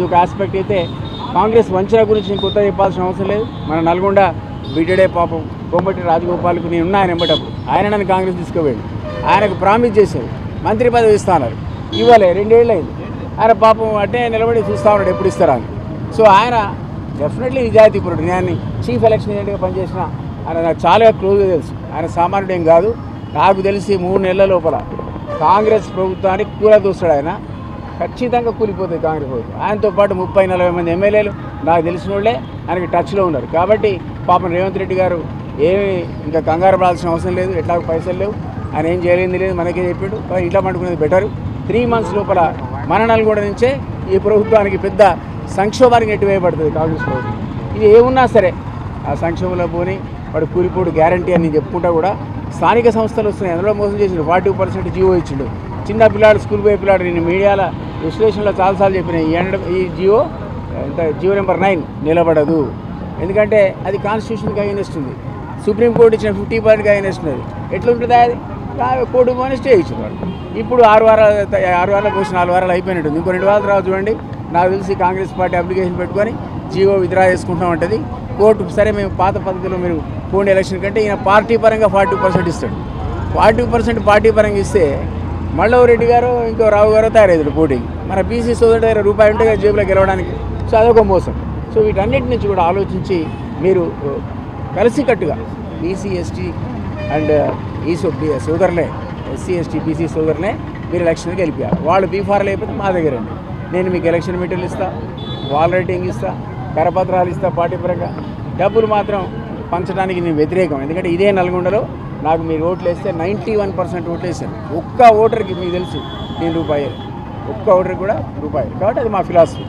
ఒక ఆస్పెక్ట్ అయితే కాంగ్రెస్ వంచన గురించి నేను కొత్త చెప్పాల్సిన అవసరం లేదు. మన నల్గొండ బిడ్డడే పాపం కోమటి రాజగోపాల్కు నేను ఉన్నా ఆయన ఎంబటప్పుడు ఆయన నన్ను కాంగ్రెస్ తీసుకుపోయాడు. ఆయనకు ప్రామిస్ చేశారు మంత్రి పదవి ఇస్తాన్నారు, ఇవ్వలే 2 ఏళ్ళు అయింది. ఆయన పాపం అంటే నిలబడి చూస్తూ ఉన్నాడు ఎప్పుడు ఇస్తారా అని. సో ఆయన డెఫినెట్లీ నిజాయితీపరుడు. నేను చీఫ్ ఎలక్షన్ ఏజెంట్గా పనిచేసిన ఆయన నాకు చాలా క్లోజ్గా తెలుసు. ఆయన సామాన్యుడు ఏం కాదు. నాకు తెలిసి 3 నెలల లోపల కాంగ్రెస్ ప్రభుత్వానికి కూలదూస్తాడు. ఆయన ఖచ్చితంగా కూలిపోతుంది కాంగ్రెస్ ప్రభుత్వం. ఆయనతో పాటు 30-40 మంది ఎమ్మెల్యేలు నాకు తెలిసిన వాళ్ళే ఆయనకి టచ్లో ఉన్నారు. కాబట్టి పాపం రేవంత్ రెడ్డి గారు ఏమి ఇంకా కంగారు పడాల్సిన అవసరం లేదు. ఎట్లా పైసలు లేవు, ఆయన ఏం చేయలేంది లేదు, మనకే చెప్పాడు. ఇంట్లో పండుకునేది బెటరు. 3 months లోపల మన నల్గొండ నుంచే ఈ ప్రభుత్వానికి పెద్ద సంక్షోభానికి నెట్టివేయబడుతుంది కాంగ్రెస్ ప్రభుత్వం. ఇది ఏమున్నా సరే ఆ సంక్షోభంలో పోని వాడు కూలిపోడు గ్యారంటీ అని చెప్పుకుంటా కూడా స్థానిక సంస్థలు వస్తున్నాయి. అందులో మోసం చేసిండు. 40% జీవో ఇచ్చిండు. చిన్న పిల్లాడు స్కూల్ పోయే పిల్లాడు నేను మీడియాల విశ్లేషణలో చాలాసార్లు చెప్పిన ఈ జియో నెంబర్ 9 నిలబడదు. ఎందుకంటే అది కాన్స్టిట్యూషన్కి అగైనెస్ట్ ఉంది. సుప్రీంకోర్టు ఇచ్చిన 50% అగైనెస్ట్ ఉన్నది. ఎట్లుంటుందా అది కోర్టు పోని స్టే ఇచ్చింది వాళ్ళు. ఇప్పుడు 6 వారాలకు వచ్చి 4 వారాలు అయిపోయినట్టుంది. ఇంకో 2 వారాల తర్వాత చూడండి. నాకు తెలిసి కాంగ్రెస్ పార్టీ అప్లికేషన్ పెట్టుకొని జీవో విత్డ్రా చేసుకుంటాం ఉంటుంది కోర్టు. సరే మేము పాత పద్ధతిలో మీరు పోండి ఎలక్షన్ కంటే ఈయన పార్టీ పరంగా 40% ఇస్తాడు. 40% పార్టీ పరంగా ఇస్తే మళ్ళీ రెడ్డి గారు ఇంకో రావు గారు తయారయ్యారు పోటీకి. మన బీసీ సోదరుడు దగ్గర రూపాయి ఉంటే జేబులో గెలవడానికి. సో అదొక మోసం. సో వీటన్నిటి నుంచి కూడా ఆలోచించి మీరు కలిసికట్టుగా బీసీ ఎస్టీ అండ్ ఈ సోదరులే ఎస్సీ ఎస్టీ బీసీ సోదరులే మీరు ఎలక్షన్కి గెలిపారు. వాళ్ళు బీఫార్లు అయిపోతే మా దగ్గర అండి. నేను మీకు ఎలక్షన్ మెటీరియల్ ఇస్తా, వాల్ రైటింగ్ ఇస్తా, కరపత్రాలు ఇస్తా. పార్టీ పరంగా డబ్బులు మాత్రం పంచడానికి నేను వ్యతిరేకం. ఎందుకంటే ఇదే నల్గొండలో నాకు మీరు ఓట్లు వేస్తే 91% ఓట్లు వేసాను. ఒక్క ఓటర్కి మీకు తెలుసు నేను రూపాయి, ఒక్క ఓటర్కి కూడా రూపాయి. కాబట్టి అది మా ఫిలాసఫీ.